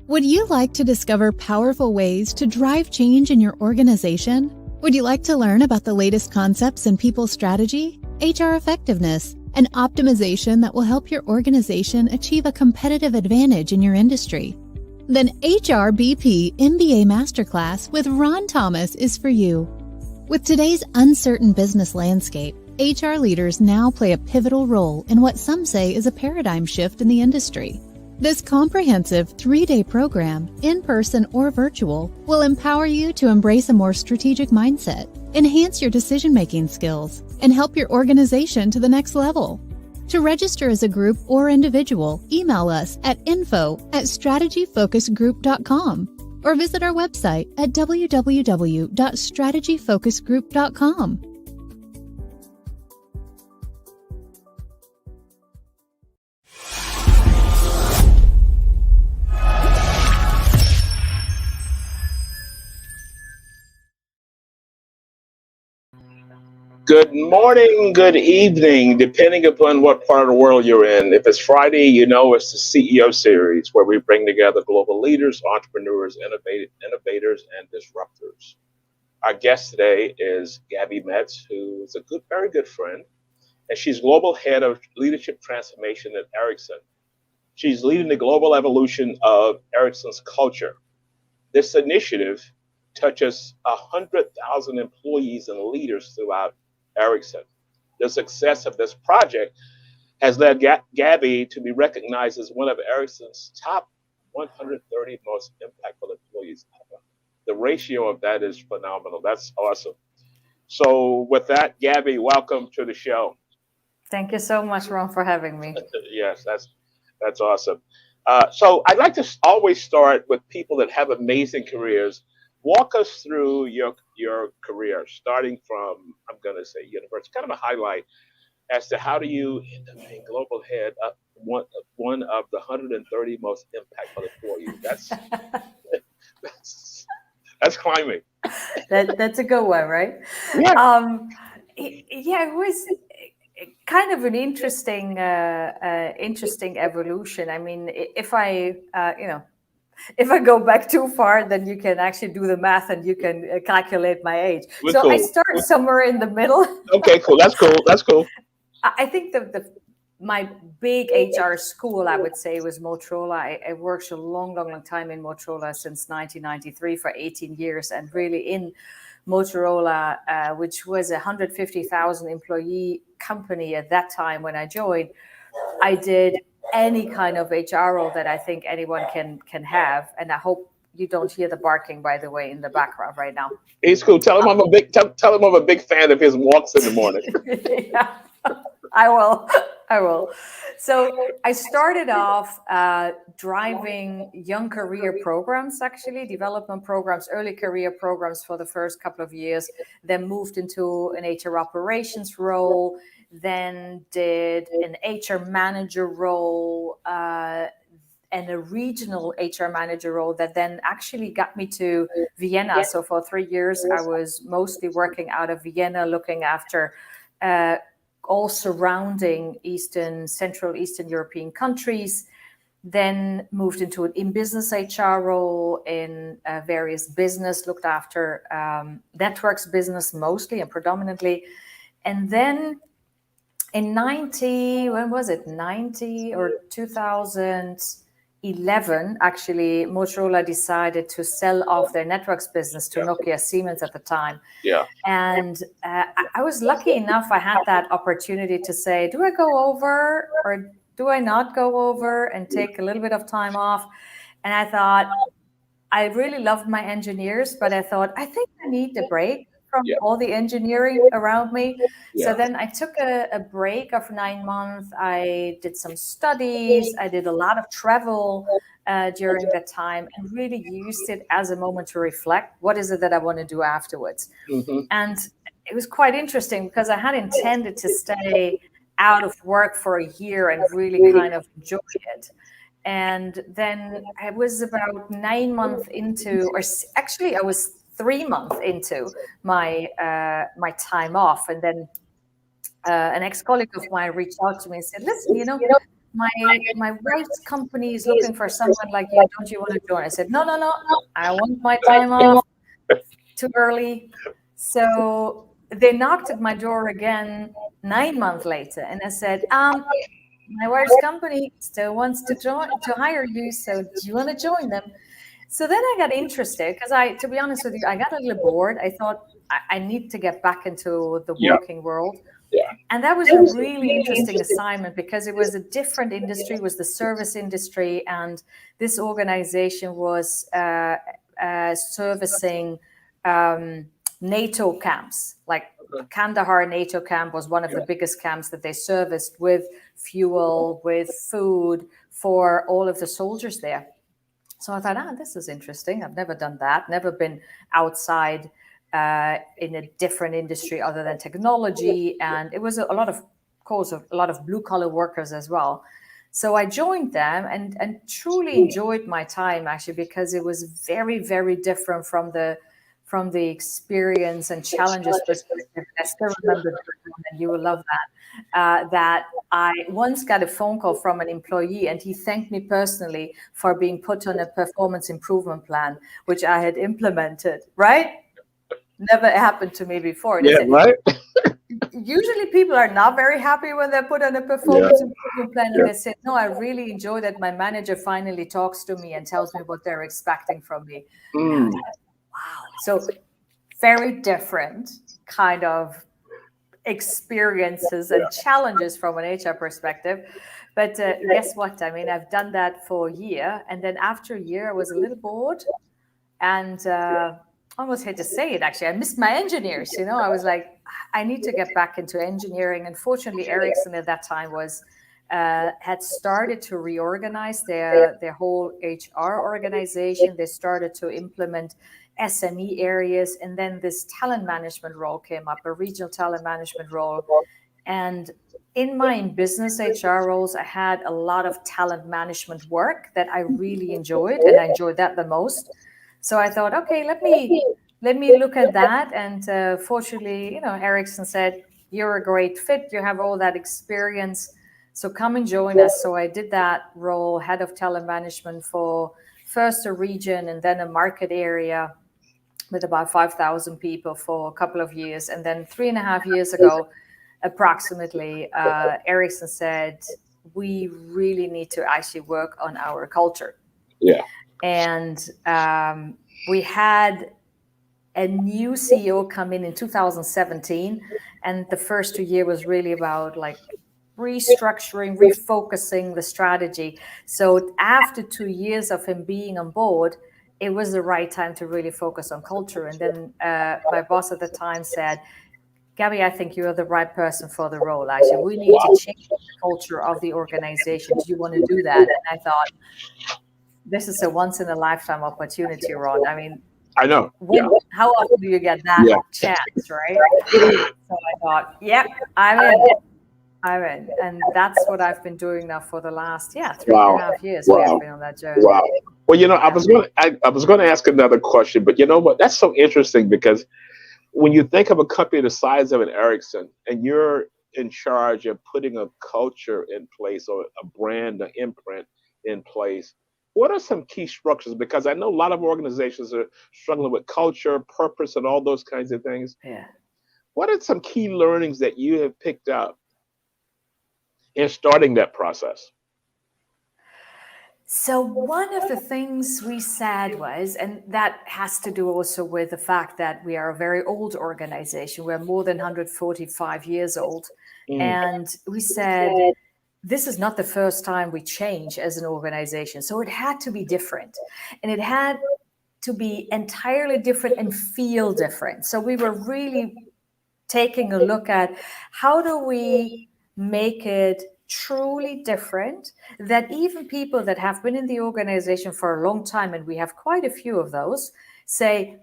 Would you like to discover powerful ways to drive change in your organization? Would you like to learn about the latest concepts in people strategy, HR effectiveness, and optimization that will help your organization achieve a competitive advantage in your industry? Then HRBP MBA Masterclass with Ron Thomas is for you. With today's uncertain business landscape, HR leaders now play a pivotal role in what some say is a paradigm shift in the industry. This comprehensive 3-day program, in-person or virtual, will empower you to embrace a more strategic mindset, enhance your decision-making skills, and help your organization to the next level. To register as a group or individual, email us at info@strategyfocusgroup.com or visit our website at www.strategyfocusgroup.com. Good morning, good evening, depending upon what part of the world you're in. If it's Friday, you know it's the CEO series where we bring together global leaders, entrepreneurs, innovators, and disruptors. Our guest today is Gabriele Metz, who is a very good friend, and she's global head of leadership transformation at Ericsson. She's leading the global evolution of Ericsson's culture. This initiative touches 100,000 employees and leaders throughout Ericsson. The success of this project has led Gabby to be recognized as one of Ericsson's top 130 most impactful employees. The ratio of that is phenomenal. That's awesome. So with that, Gabby, welcome to the show. Thank you so much, Ron, for having me. Yes, that's awesome. So I'd like to always start with people that have amazing careers. Walk us through your career, starting from, I'm going to say, university, kind of a highlight as to how do you end up being global head of one of the 130 most impactful employees. That's climbing. That's a good one, right? Yeah. It was kind of an interesting evolution. I mean, if I go back too far, then you can actually do the math and you can calculate my age. So cool. I start somewhere in the middle. Okay, cool. That's cool. I think my big HR school, I would say, was Motorola. I worked a long time in Motorola since 1993 for 18 years. And really in Motorola, which was a 150,000 employee company at that time when I joined, I did any kind of HR role that I think anyone can have. And I hope you don't hear the barking, by the way, in the background right now. He's cool. Tell him I'm a big fan of his walks in the morning. Yeah, I will. So I started off driving young career programs, actually, development programs, early career programs for the first couple of years, then moved into an HR operations role, then did an HR manager role and a regional HR manager role that then actually got me to Vienna. So for 3 years, I was mostly working out of Vienna, looking after all surrounding Central Eastern European countries, then moved into an in-business HR role in various business, looked after networks business mostly and predominantly. And then in 90 or 2011, actually, Motorola decided to sell off their networks business to Nokia Siemens at the time. Yeah. And I was lucky enough, I had that opportunity to say, do I go over or do I not go over and take a little bit of time off? And I thought, I really loved my engineers, but I thought, I think I need a break from all the engineering around me. Yeah. So then I took a break of 9 months. I did some studies. I did a lot of travel during that time and really used it as a moment to reflect. What is it that I want to do afterwards? Mm-hmm. And it was quite interesting because I had intended to stay out of work for a year and really kind of enjoy it. And then I was about 9 months into, or actually I was 3 months into my time off. And then an ex-colleague of mine reached out to me and said, listen, my wife's company is looking for someone like you. Don't you want to join? I said, no. I want my time off. Too early. So they knocked at my door again 9 months later, and I said, my wife's company still wants to hire you. So do you want to join them? So then I got interested because to be honest with you, I got a little bored. I thought I need to get back into the working world. Yeah. And that was a really interesting assignment because it was a different industry, it was the service industry. And this organization was servicing NATO camps. Like Kandahar NATO camp was one of the biggest camps that they serviced with fuel, with food for all of the soldiers there. So I thought, this is interesting. I've never done that, never been outside in a different industry other than technology. And it was a lot of blue collar workers as well. So I joined them and truly enjoyed my time, actually, because it was very, very different from the experience and challenges perspective. I still remember, and you will love that, that I once got a phone call from an employee, and he thanked me personally for being put on a performance improvement plan, which I had implemented, right? Never happened to me before. Yeah, right. Usually people are not very happy when they're put on a performance improvement plan, and they say, no, I really enjoy that my manager finally talks to me and tells me what they're expecting from me. Wow. So very different kind of experiences and challenges from an HR perspective. But guess what? I mean, I've done that for a year. And then after a year, I was a little bored and almost hate to say it, actually. I missed my engineers. I was like, I need to get back into engineering. And fortunately, Ericsson at that time had started to reorganize their whole HR organization. They started to implement SME areas, and then this talent management role came up, a regional talent management role. And in my business HR roles, I had a lot of talent management work that I really enjoyed, and I enjoyed that the most. So I thought, okay, let me look at that. And fortunately, Ericsson said, you're a great fit. You have all that experience. So come and join us. So I did that role, head of talent management for first a region and then a market area with about 5,000 people for a couple of years. And then 3.5 years ago, approximately, Ericsson said, we really need to actually work on our culture. Yeah. And we had a new CEO come in 2017. And the first 2 years was really about like restructuring, refocusing the strategy. So after 2 years of him being on board, it was the right time to really focus on culture. And then my boss at the time said, Gabby, I think you're the right person for the role. Actually, we need to change the culture of the organization. Do you want to do that? And I thought, this is a once in a lifetime opportunity, Ron. I mean, I know. How often do you get that chance, right? So I thought, I'm in. And that's what I've been doing now for the last 3.5 years. We have been on that journey. Wow. Well, I was going to ask another question, but you know what? That's so interesting because when you think of a company the size of an Ericsson and you're in charge of putting a culture in place or a brand, an imprint in place, what are some key structures? Because I know a lot of organizations are struggling with culture, purpose, and all those kinds of things. Yeah. What are some key learnings that you have picked up in starting that process? So one of the things we said was, and that has to do also with the fact that we are a very old organization. We're more than 145 years old. And we said, this is not the first time we change as an organization. So it had to be different. And it had to be entirely different and feel different. So we were really taking a look at how do we make it truly different, that even people that have been in the organization for a long time, and we have quite a few of those, say,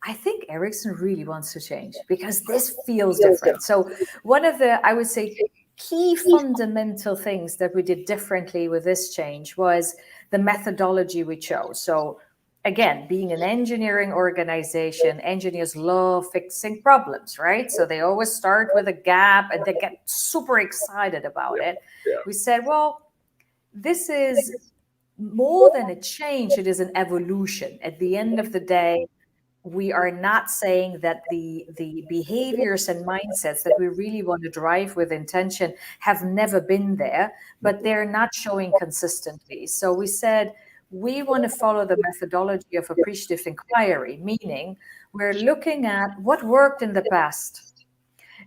I think Ericsson really wants to change because this feels different. So one of the, I would say, key fundamental things that we did differently with this change was the methodology we chose. So again, being an engineering organization, engineers love fixing problems, right? So they always start with a gap and they get super excited about it. Yeah. We said, well, this is more than a change, it is an evolution. At the end of the day, we are not saying that the behaviors and mindsets that we really want to drive with intention have never been there, but they're not showing consistently. So we said we want to follow the methodology of appreciative inquiry, meaning we're looking at what worked in the past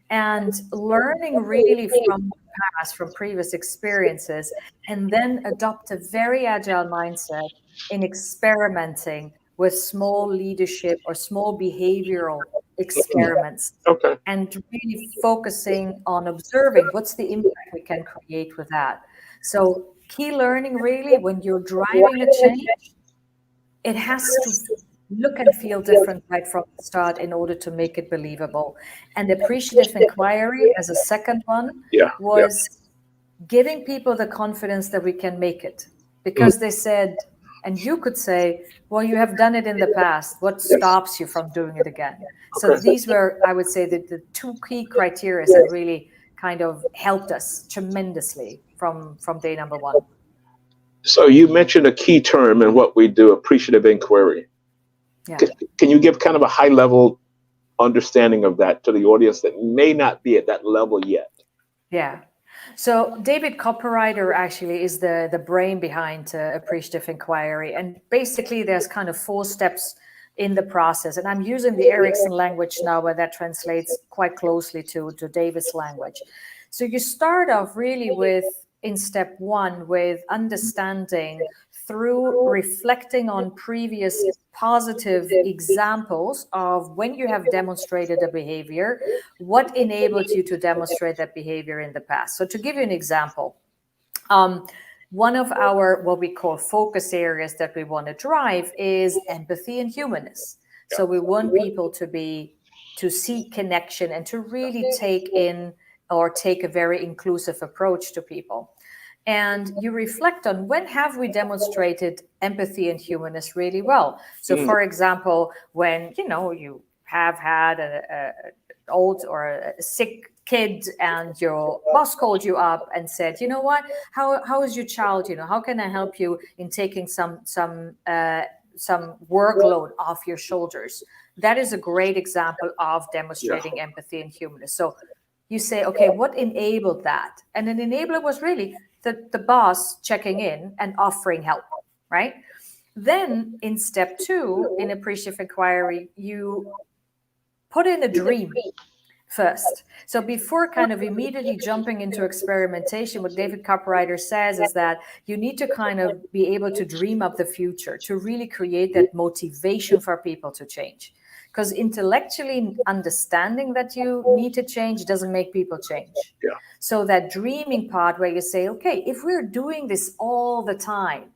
and learning really from the past, from previous experiences, and then adopt a very agile mindset in experimenting with small leadership or small behavioral experiments. Okay. And really focusing on observing what's the impact we can create with that. So key learning really, when you're driving a change, it has to look and feel different right from the start in order to make it believable. And appreciative inquiry as a second one was giving people the confidence that we can make it. Because they said, and you could say, well, you have done it in the past. What stops you from doing it again? So these were, I would say, the two key criteria that really kind of helped us tremendously from day number one. So you mentioned a key term in what we do, appreciative inquiry. Yeah. Can you give kind of a high level understanding of that to the audience that may not be at that level yet? Yeah. So David Copywriter actually is the brain behind appreciative inquiry. And basically there's kind of 4 steps in the process. And I'm using the Erickson language now, where that translates quite closely to David's language. So you start off really with, in step 1, with understanding through reflecting on previous positive examples of when you have demonstrated a behavior, what enabled you to demonstrate that behavior in the past. So to give you an example, one of our what we call focus areas that we want to drive is empathy and humanness. So we want people to see connection and to really take a very inclusive approach to people. And you reflect on when have we demonstrated empathy and humanness really well. So for example, when you have had an old or a sick kid and your boss called you up and said, you know what, how is your child, how can I help you in taking some workload off your shoulders? That is a great example of demonstrating empathy and humanness. So you say, okay, what enabled that? And an enabler was really the boss checking in and offering help, right? Then in step 2, in appreciative inquiry, you put in a dream first. So before kind of immediately jumping into experimentation, what David Copywriter says is that you need to kind of be able to dream up the future to really create that motivation for people to change. Because intellectually understanding that you need to change doesn't make people change. Yeah. So that dreaming part where you say, okay, if we're doing this all the time,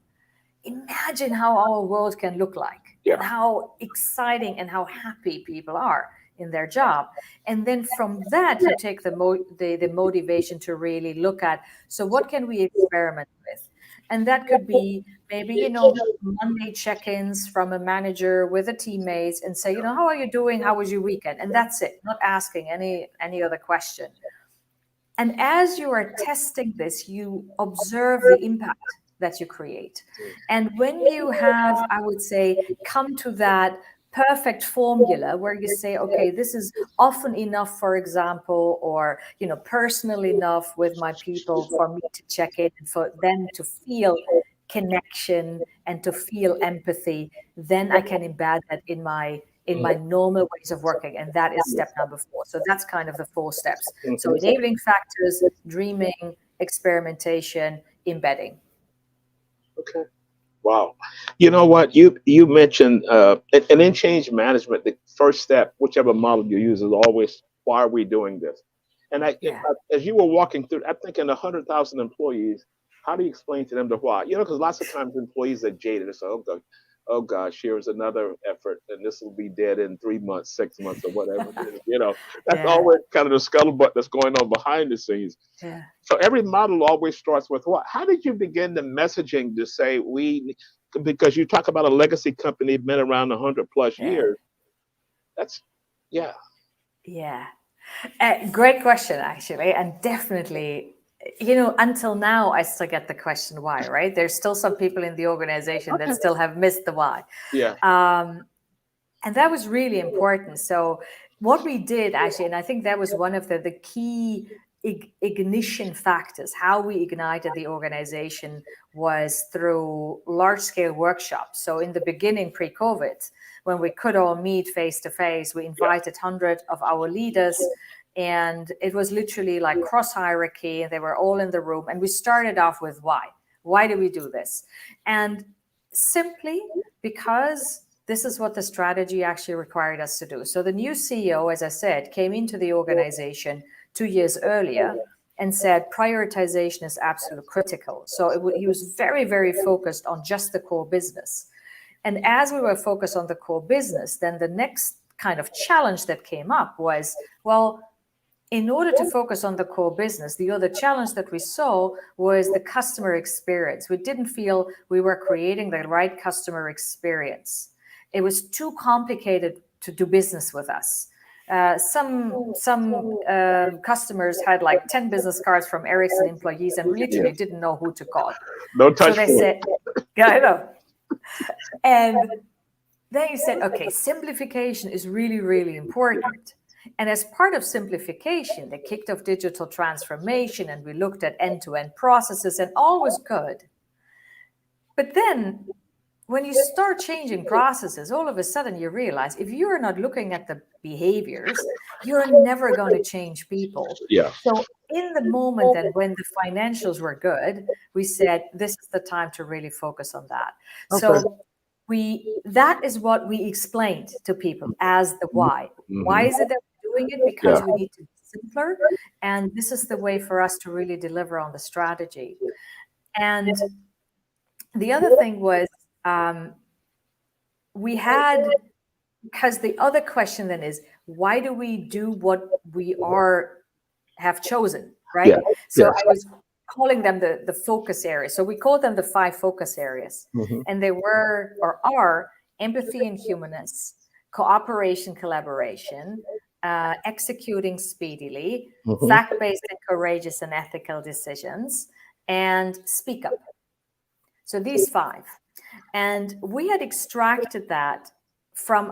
imagine how our world can look like and how exciting and how happy people are in their job. And then from that, you take the motivation to really look at, so what can we experiment with? And that could be maybe, Monday check-ins from a manager with a teammates and say, how are you doing? How was your weekend? And that's it, not asking any other question. And as you are testing this, you observe the impact that you create. And when you have, I would say, come to that perfect formula where you say, okay, this is often enough, for example, or, personal enough with my people for me to check in and for them to feel connection and to feel empathy, then I can embed that in my normal ways of working. And that is step number 4. So that's kind of the 4 steps. So enabling factors, dreaming, experimentation, embedding. Okay. Wow. You know what? You mentioned, and in change management, the first step, whichever model you use, is always, why are we doing this? And as you were walking through, I'm thinking 100,000 employees, how do you explain to them the why? Because lots of times employees are jaded. So, oh gosh, here's another effort, and this will be dead in 3 months, 6 months, or whatever. That's always kind of the scuttlebutt that's going on behind the scenes. Yeah. So every model always starts with what? How did you begin the messaging to say because you talk about a legacy company been around 100 plus Yeah. years. That's, yeah. Yeah. Great question, actually. And definitely, until now, I still get the question why, right? There's still some people in the organization that still have missed the why. Yeah. And that was really important. So what we did actually, and I think that was one of the key ignition factors, how we ignited the organization was through large scale workshops. So in the beginning, pre-COVID, when we could all meet face to face, we invited hundreds of our leaders, and it was literally like cross hierarchy, and they were all in the room. And we started off with why. Why do we do this? And simply because this is what the strategy actually required us to do. So the new CEO, as I said, came into the organization 2 years earlier and said prioritization is absolutely critical. So he was very, very focused on just the core business. And as we were focused on the core business, then the next kind of challenge that came up was, well, in order to focus on the core business, the other challenge that we saw was the customer experience. We didn't feel we were creating the right customer experience. It was too complicated to do business with us. Some customers had like 10 business cards from Ericsson employees and literally didn't know who to call. No touch So they said, yeah, I know. And then you said, okay, simplification is really, really important. And as part of simplification, they kicked off digital transformation, and we looked at end-to-end processes, and all was good. But then when you start changing processes, all of a sudden you realize if you're not looking at the behaviors, you're never going to change people. Yeah. So in the moment and when the financials were good, we said, this is the time to really focus on that. Okay. So that is what we explained to people as the why. Mm-hmm. Why is it that we're doing it? Because we need to be simpler. And this is the way for us to really deliver on the strategy. And the other thing was, we had, because the other question then is, why do we do what we have chosen, right? Yeah. So Yes. I was calling them the focus areas. So we called them the 5 focus areas. Mm-hmm. And they were, or are, empathy and humanness, cooperation, collaboration, executing speedily, fact-based and courageous and ethical decisions, and speak up. So these 5. And we had extracted that from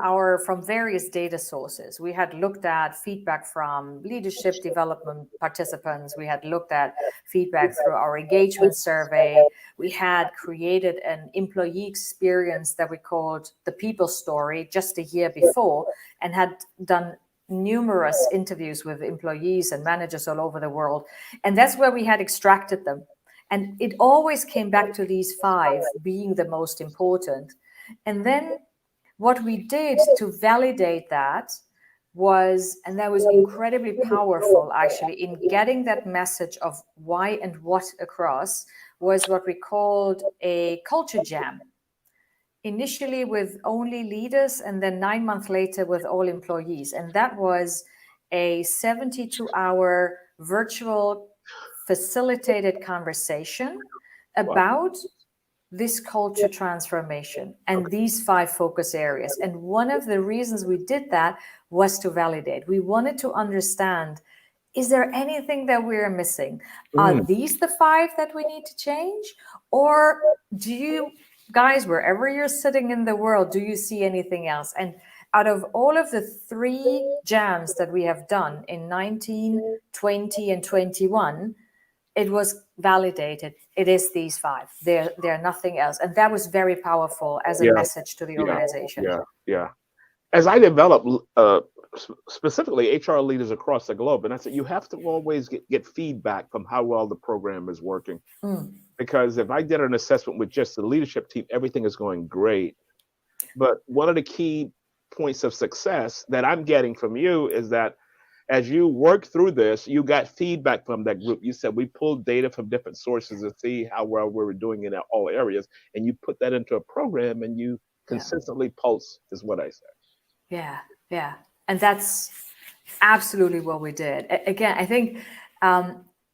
various data sources. We had looked at feedback from leadership development participants. We had looked at feedback through our engagement survey. We had created an employee experience that we called the people story just a year before, and had done numerous interviews with employees and managers all over the world. And that's where we had extracted them. And it always came back to these 5 being the most important. And then what we did to validate that was, and that was incredibly powerful actually, in getting that message of why and what across, was what we called a culture jam. Initially with only leaders, and then 9 months later with all employees. And that was a 72-hour virtual facilitated conversation about this culture transformation and these 5 focus areas. And one of the reasons we did that was to validate. We wanted to understand, is there anything that we're missing? Are these the 5 that we need to change? Or do you guys, wherever you're sitting in the world, do you see anything else? And out of all of the 3 jams that we have done in 19, 20, and 21, it was validated. It is these 5. They're nothing else. And that was very powerful as a message to the organization. Yeah. As I develop specifically HR leaders across the globe, and I said, you have to always get feedback from how well the program is working. Because if I did an assessment with just the leadership team, everything is going great. But one of the key points of success that I'm getting from you is that as you work through this, you got feedback from that group. You said we pulled data from different sources to see how well we were doing in all areas, and you put that into a program, and you consistently pulse, is what I said. Yeah. And that's absolutely what we did. Again, I think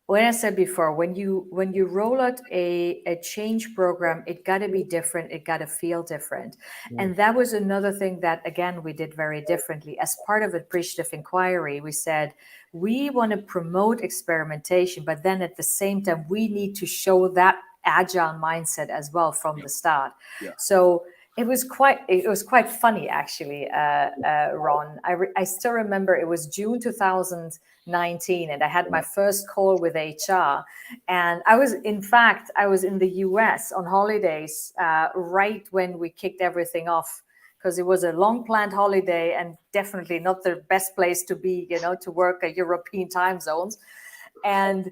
when I said before, when you roll out a change program, it got to be different. It got to feel different. And that was another thing that, again, we did very differently. As part of appreciative inquiry, we said, we want to promote experimentation, but then at the same time, we need to show that agile mindset as well from the start. Yeah. So it was quite funny, actually, Ron. I still remember it was June 2019, and I had my first call with HR. And I was in the US on holidays right when we kicked everything off, because it was a long planned holiday and definitely not the best place to be, to work at European time zones. And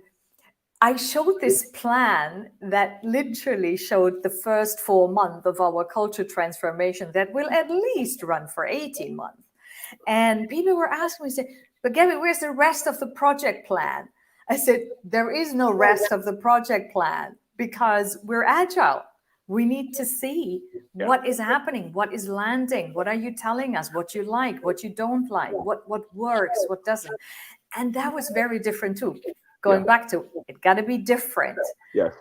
I showed this plan that literally showed the first 4 months of our culture transformation that will at least run for 18 months. And people were asking me, but Gabby, where's the rest of the project plan? I said, there is no rest of the project plan because we're agile. We need to see what is happening, what is landing, what are you telling us, what you like, what you don't like, what works, what doesn't. And that was very different too. Going back to it got to be different. Yes.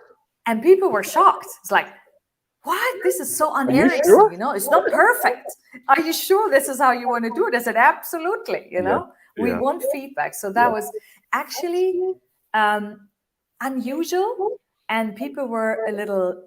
And people were shocked. It's like, what? This is so un-Erickson, sure? It's not perfect. Are you sure this is how you want to do it? I said, absolutely, we want feedback. So that was actually unusual. And people were a little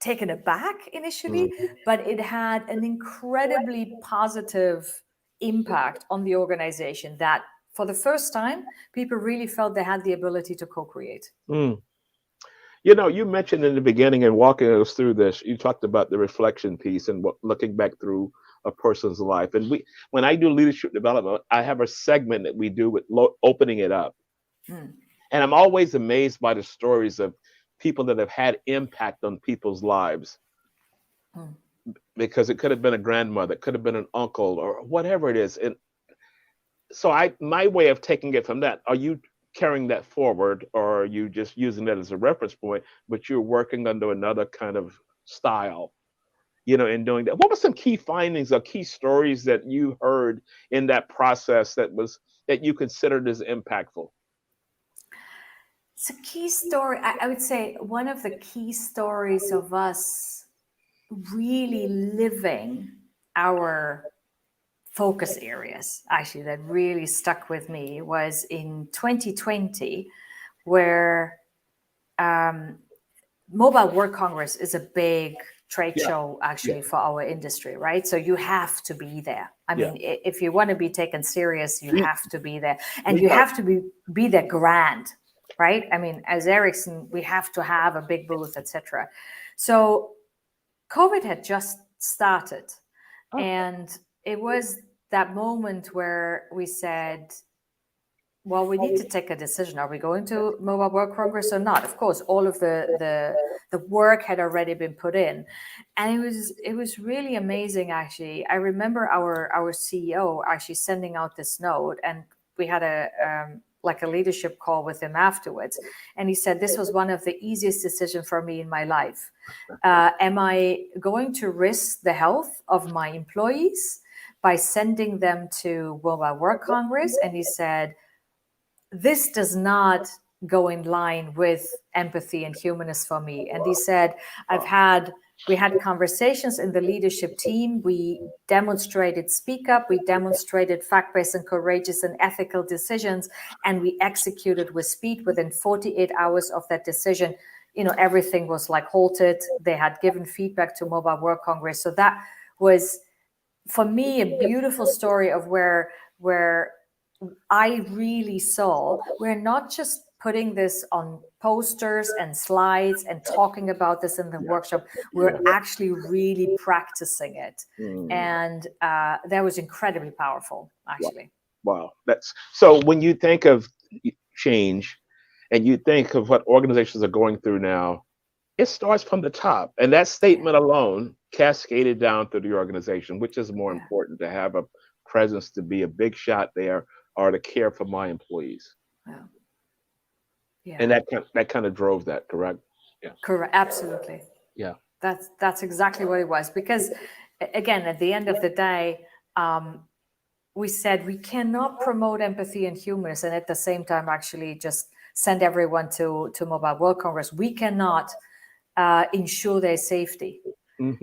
taken aback initially, but it had an incredibly positive impact on the organization that for the first time, people really felt they had the ability to co-create. You mentioned in the beginning and walking us through this, you talked about the reflection piece and looking back through a person's life. And when I do leadership development, I have a segment that we do with opening it up. And I'm always amazed by the stories of people that have had impact on people's lives. Because it could have been a grandmother, it could have been an uncle, or whatever it is. And so my way of taking it from that, are you carrying that forward, or are you just using that as a reference point, but you're working under another kind of style, in doing that? What were some key findings or key stories that you heard in that process that you considered as impactful? It's a key story. I would say one of the key stories of us really living our focus areas, actually, that really stuck with me was in 2020, where Mobile World Congress is a big trade show, actually, for our industry, right? So you have to be there. I mean, if you want to be taken serious, you have to be there. And you have to be there grand, right? I mean, as Ericsson, we have to have a big booth, etc. So COVID had just started. And it was that moment where we said, well, we need to take a decision. Are we going to Mobile World Congress or not? Of course, all of the work had already been put in. And it was really amazing, actually. I remember our CEO actually sending out this note, and we had a leadership call with him afterwards. And he said, this was one of the easiest decisions for me in my life. Am I going to risk the health of my employees by sending them to Mobile World Congress? And he said, this does not go in line with empathy and humanness for me. And he said, we had conversations in the leadership team. We demonstrated speak up. We demonstrated fact-based and courageous and ethical decisions. And we executed with speed. Within 48 hours of that decision, everything was halted. They had given feedback to Mobile World Congress. So that was, for me, a beautiful story of where I really saw we're not just putting this on posters and slides and talking about this in the workshop. We're actually really practicing it. And that was incredibly powerful, actually. Wow. So when you think of change and you think of what organizations are going through now, it starts from the top. And that statement alone cascaded down through the organization, which is more important, to have a presence, to be a big shot there, or to care for my employees. And that kind of drove that, correct? Yeah. Correct. Absolutely. Yeah. That's exactly what it was. Because again, at the end of the day, we said we cannot promote empathy and humanness and at the same time actually just send everyone to Mobile World Congress. We cannot ensure their safety.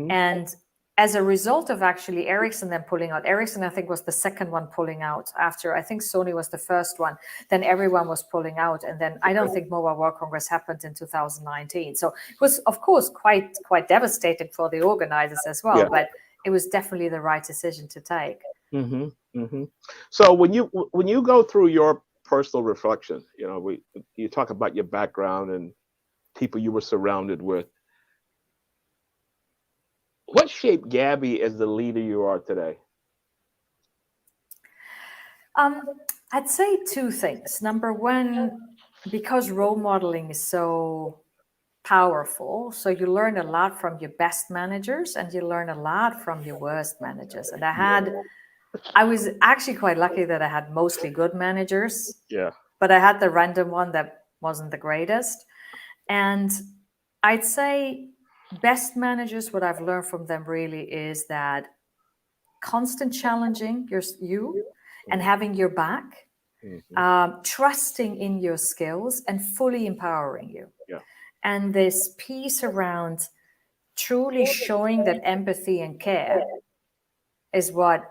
And as a result of actually Ericsson then pulling out, Ericsson I think was the second one pulling out after, I think Sony was the first one, then everyone was pulling out. And then I don't think Mobile World Congress happened in 2019. So it was of course quite devastating for the organizers as well, but it was definitely the right decision to take. So when you go through your personal reflection, you talk about your background and people you were surrounded with. What shaped Gabby as the leader you are today? I'd say two things. Number one, because role modeling is so powerful, so you learn a lot from your best managers and you learn a lot from your worst managers. And I was actually quite lucky that I had mostly good managers. But I had the random one that wasn't the greatest. And I'd say best managers, what I've learned from them really is that constant challenging you and having your back, trusting in your skills and fully empowering you. And this piece around truly showing that empathy and care is what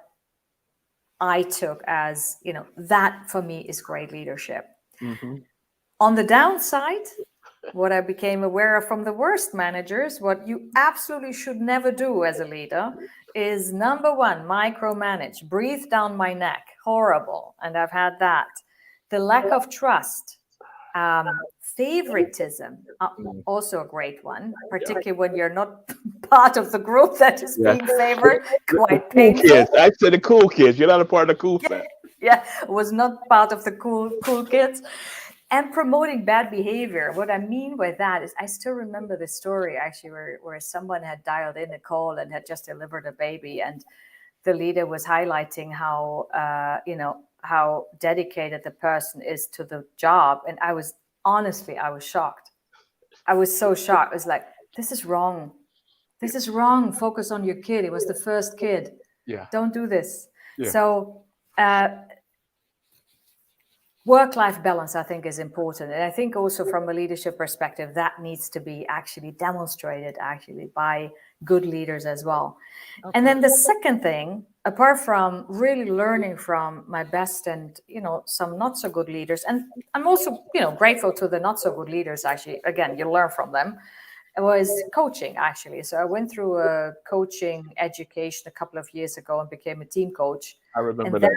I took as, that for me is great leadership. On the downside, what I became aware of from the worst managers, what you absolutely should never do as a leader is number one, micromanage, breathe down my neck, horrible. And I've had that. The lack of trust, favoritism, also a great one, particularly when you're not part of the group that is being favored, quite painful. Kids. I said the cool kids. You're not a part of the cool set. Was not part of the cool kids. And promoting bad behavior. What I mean by that is I still remember the story actually where someone had dialed in a call and had just delivered a baby, and the leader was highlighting how how dedicated the person is to the job. And I was shocked. I was so shocked. I was like, this is wrong. This is wrong. Focus on your kid. It was the first kid. Don't do this. So work-life balance, I think, is important. And I think also from a leadership perspective, that needs to be actually demonstrated by good leaders as well. And then the second thing, apart from really learning from my best and, some not so good leaders, and I'm also, grateful to the not so good leaders, actually, again, you learn from them, it was coaching, actually. So I went through a coaching education a couple of years ago and became a team coach. I remember that.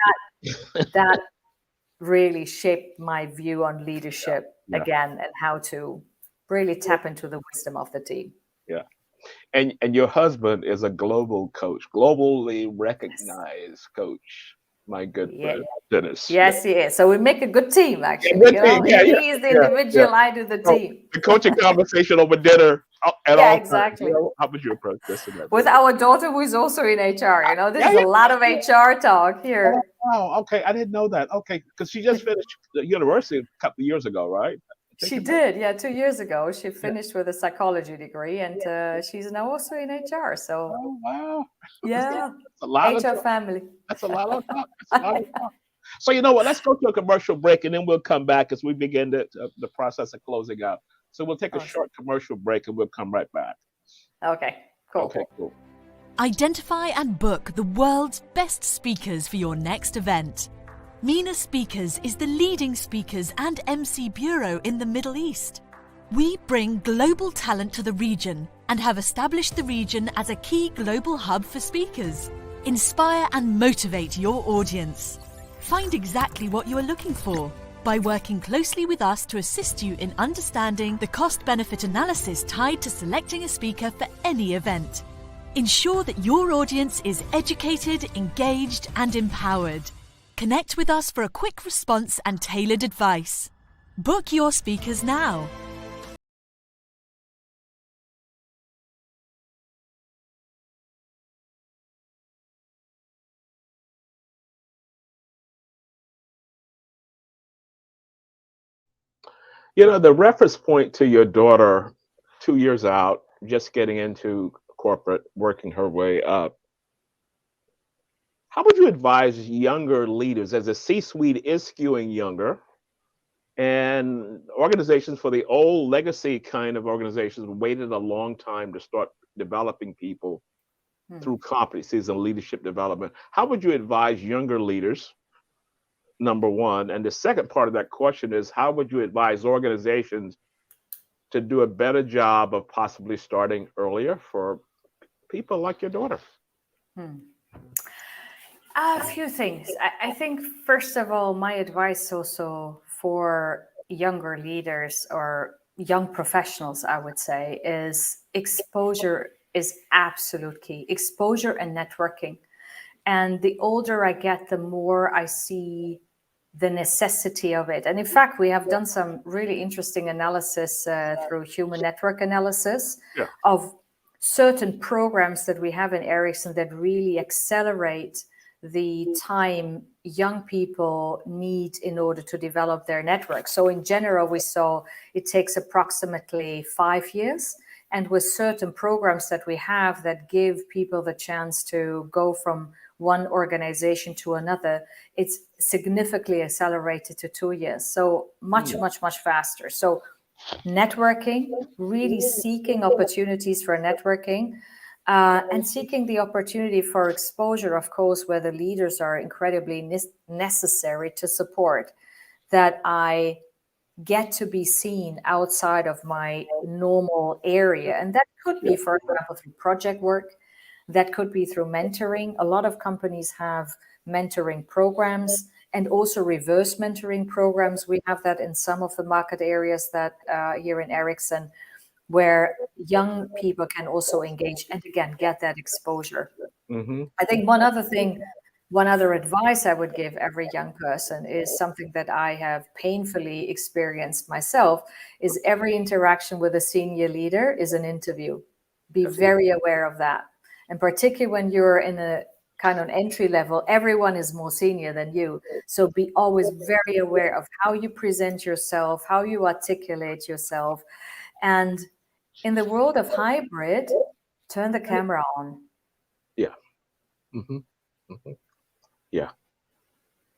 That really shaped my view on leadership again, and how to really tap into the wisdom of the team. And your husband is a global coach, globally recognized coach. My good friend, Dennis. Yes, he is. So we make a good team, actually. He is the individual, I do the team. The coaching conversation over dinner at all. Exactly. How would you approach this? With our daughter, who is also in HR. This is a lot of HR talk here. Oh, okay. I didn't know that. Okay, because she just finished the university a couple of years ago, right? She did, 2 years ago. She finished with a psychology degree, and she's now also in HR. So, wow, yeah, that's a lot HR family. That's a lot of talk. So you know what? Let's go to a commercial break, and then we'll come back as we begin the process of closing out. So we'll take a short commercial break, and we'll come right back. Okay, cool. Okay, cool. Identify and book the world's best speakers for your next event. MENA Speakers is the leading speakers and MC bureau in the Middle East. We bring global talent to the region and have established the region as a key global hub for speakers. Inspire and motivate your audience. Find exactly what you are looking for by working closely with us to assist you in understanding the cost-benefit analysis tied to selecting a speaker for any event. Ensure that your audience is educated, engaged, and empowered. Connect with us for a quick response and tailored advice. Book your speakers now. The reference point to your daughter 2 years out, just getting into corporate, working her way up. How would you advise younger leaders, as the C-suite is skewing younger, And organizations for the old legacy kind of organizations waited a long time to start developing people through competencies and leadership development. How would you advise younger leaders, number one? And the second part of that question is, how would you advise organizations to do a better job of possibly starting earlier for people like your daughter? A few things. I think, first of all, my advice also for younger leaders or young professionals, I would say, is exposure is absolute key. Exposure and networking. And the older I get, the more I see the necessity of it. And in fact, we have done some really interesting analysis through human network analysis Yeah. of certain programs that we have in Ericsson that really accelerate the time young people need in order to develop their network. So in general, we saw it takes approximately 5 years. And with certain programs that we have that give people the chance to go from one organization to another, it's significantly accelerated to 2 years. So much faster. So networking, really seeking opportunities for networking, and seeking the opportunity for exposure, of course, where the leaders are incredibly necessary to support, that I get to be seen outside of my normal area. And that could be, for example, through project work. That could be through mentoring. A lot of companies have mentoring programs and also reverse mentoring programs. We have that in some of the market areas that here in Ericsson, where young people can also engage and again get that exposure. I think one other advice I would give every young person is something that I have painfully experienced myself, is every interaction with a senior leader is an interview. Be very aware of that. And particularly when you're in a kind of entry level, everyone is more senior than you. So be always very aware of how you present yourself, how you articulate yourself. And in the world of hybrid, turn the camera on. Yeah. Yeah.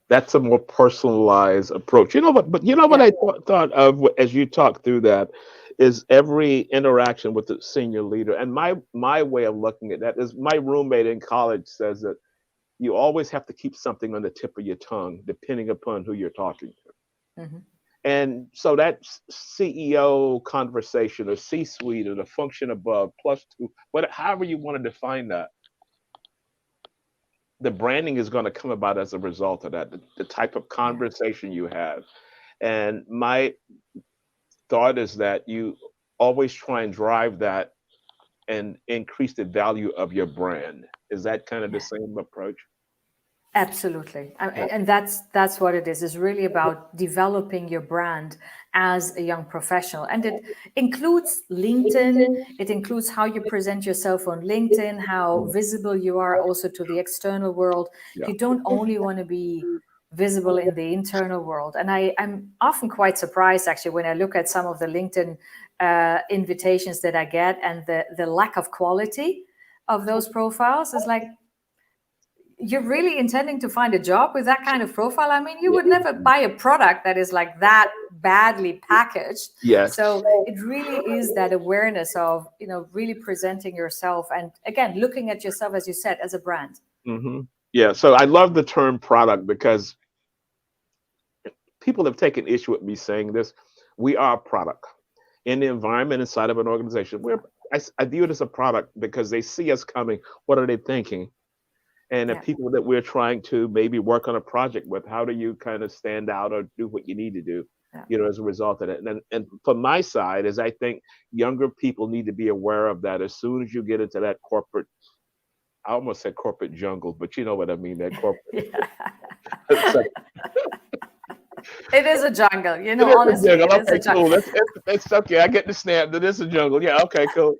That's a more personalized approach. You know what? But you know what I thought of as you talked through that is every interaction with the senior leader. And my way of looking at that is, my roommate in college says that you always have to keep something on the tip of your tongue, depending upon who you're talking to. And so that CEO conversation or C-suite or the function above plus two, however you want to define that, the branding is going to come about as a result of that, the type of conversation you have. And my thought is that you always try and drive that and increase the value of your brand. Is that kind of the same approach? Absolutely. And that's what it is. It's really about developing your brand as a young professional. And it includes LinkedIn. It includes how you present yourself on LinkedIn, how visible you are also to the external world. You don't only want to be visible in the internal world. And I'm often quite surprised, actually, when I look at some of the LinkedIn invitations that I get and the lack of quality of those profiles. It's like, you're really intending to find a job with that kind of profile? I mean, you would never buy a product that is like that badly packaged. Yes. So it really is that awareness of, really presenting yourself and again, looking at yourself, as you said, as a brand. Yeah. So I love the term product because people have taken issue with me saying this. We are a product in the environment inside of an organization. I view it as a product because they see us coming. What are they thinking? And the people that we're trying to maybe work on a project with, how do you kind of stand out or do what you need to do, as a result of that? And from my side is, I think younger people need to be aware of that as soon as you get into that corporate, I almost said corporate jungle, but you know what I mean, that corporate. It is a jungle, honestly. It is a jungle. Cool. That's okay. I get the snap. That is a jungle. Yeah. Okay. Cool.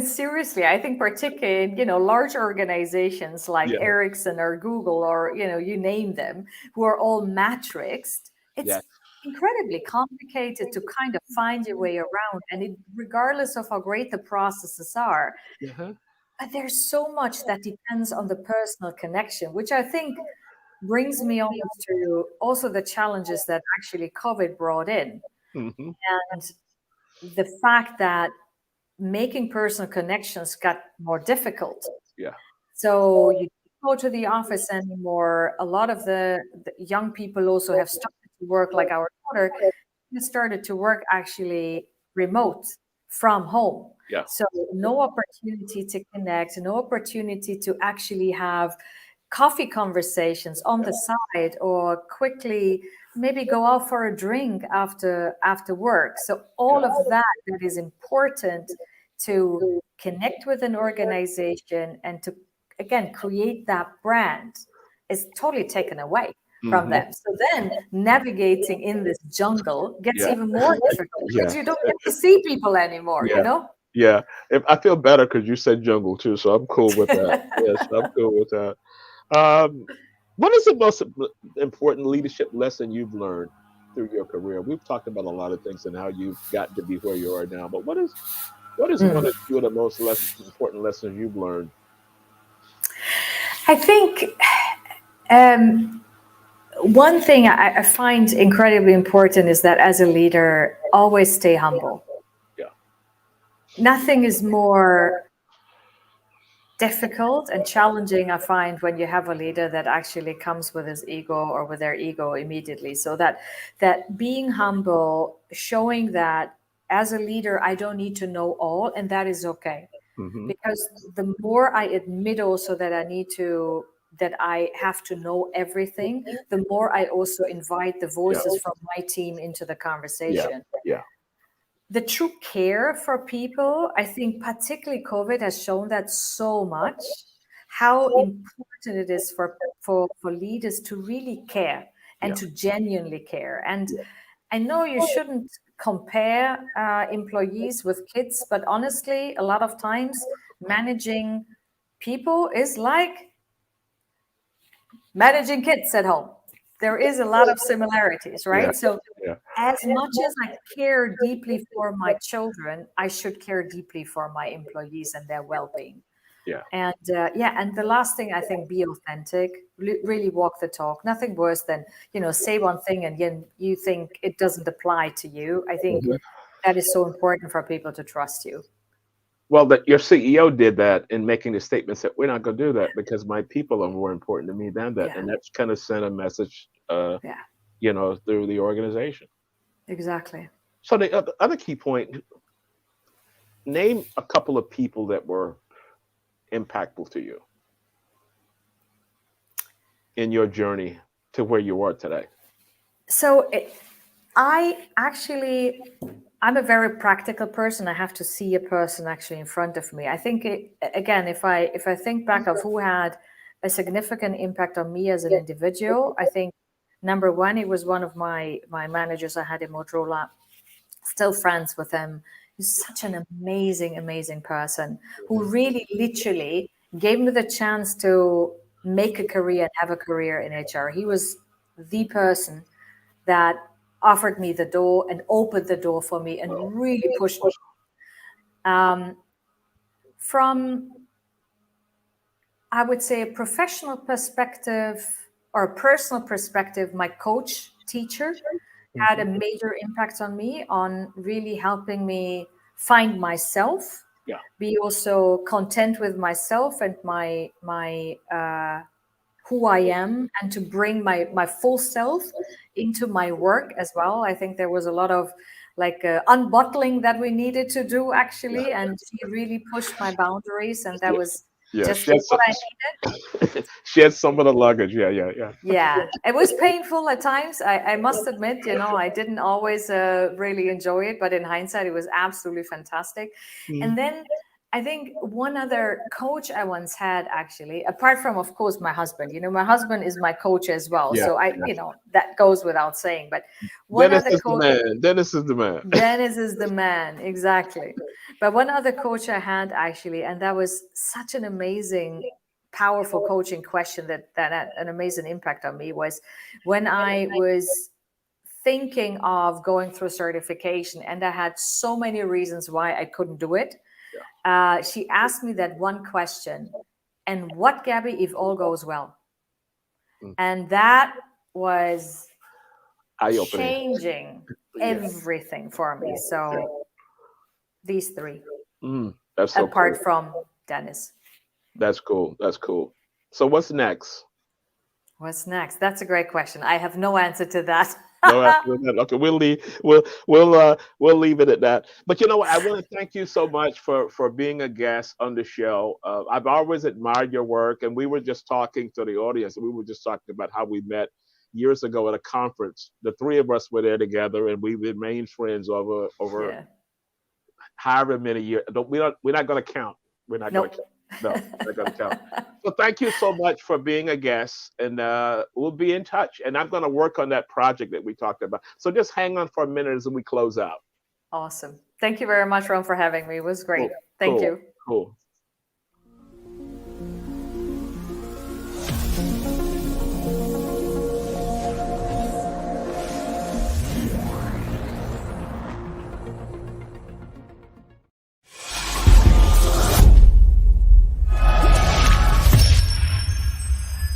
Seriously, I think particularly in, large organizations like Ericsson or Google or, you name them, who are all matrixed, it's incredibly complicated to kind of find your way around. And regardless of how great the processes are, but there's so much that depends on the personal connection, which I think brings me on to also the challenges that actually COVID brought in. Mm-hmm. And the fact that making personal connections got more difficult. Yeah. So you don't go to the office anymore. A lot of the young people also have started to work, like our daughter started to work actually remote from home. Yeah. So no opportunity to connect, no opportunity to actually have coffee conversations on the side, or quickly maybe go out for a drink after work. So all of that is important to connect with an organization and to, again, create that brand is totally taken away from them. So then navigating in this jungle gets even more difficult because you don't get to see people anymore, you know? Yeah. I feel better because you said jungle too, so I'm cool with that. Yes, I'm cool with that. What is the most important leadership lesson you've learned through your career? We've talked about a lot of things and how you've gotten to be where you are now, but what is one of the most important lessons you've learned? I think one thing I find incredibly important is that as a leader, always stay humble. Yeah. Nothing is more difficult and challenging, I find, when you have a leader that actually comes with his ego or with their ego immediately. So that being humble, showing that as a leader, I don't need to know all, and that is okay. Mm-hmm. Because the more I admit also that I have to know everything, the more I also invite the voices from my team into the conversation. Yeah. The true care for people, I think particularly COVID has shown that so much, how important it is for leaders to really care and to genuinely care. And I know you shouldn't compare employees with kids, but honestly, a lot of times managing people is like managing kids at home. There is a lot of similarities, right? So as much as I care deeply for my children, I should care deeply for my employees and their well-being. Yeah. And and the last thing, I think, be authentic, really walk the talk. Nothing worse than, say one thing and then you think it doesn't apply to you. I think that is so important for people to trust you. Well, that your CEO did that in making the statements that we're not going to do that because my people are more important to me than that. And that's kind of sent a message, through the organization. Exactly. So the other key point, name a couple of people that were impactful to you in your journey to where you are today. So I'm a very practical person. I have to see a person actually in front of me. I think, if I think back of who had a significant impact on me as an individual, I think number one, he was one of my managers I had in Motorola. Still friends with him. He's such an amazing person who really literally gave me the chance to make a career and have a career in HR. He was the person that offered me the door and opened the door for me and really pushed me. From, I would say, a professional perspective or a personal perspective, my coach, teacher, had a major impact on me, on really helping me find myself, be also content with myself and my who I am, and to bring my full self into my work as well. I think there was a lot of unbottling that we needed to do actually, and she really pushed my boundaries, and that was just what I needed. She had some of the luggage. Yeah, it was painful at times. I must admit, I didn't always really enjoy it, but in hindsight, it was absolutely fantastic. And then I think one other coach I once had, actually, apart from, of course, my husband. My husband is my coach as well. So that goes without saying. But one Dennis other is coach, the man. Dennis is the man. Dennis is the man, exactly. But one other coach I had, actually, and that was such an amazing, powerful coaching question that had an amazing impact on me, was when I was thinking of going through certification, and I had so many reasons why I couldn't do it. She asked me that one question: and what, Gabby, if all goes well? And that was eye-opening. changing everything for me. So these three, That's so apart cool. from Dennis. That's cool. That's cool. So what's next? What's next? That's a great question. I have no answer to that. No, okay, we'll leave. We'll leave it at that. But you know what? I want to thank you so much for being a guest on the show. I've always admired your work, and we were just talking to the audience. We were just talking about how we met years ago at a conference. The three of us were there together, and we remained friends over Yeah. however many years. We're not going to count. We're not going to count. No, we're not going to count. So thank you so much for being a guest, and we'll be in touch. And I'm going to work on that project that we talked about. So just hang on for a minute as we close out. Awesome. Thank you very much, Ron, for having me. It was great. Cool. Thank Cool. you. Cool.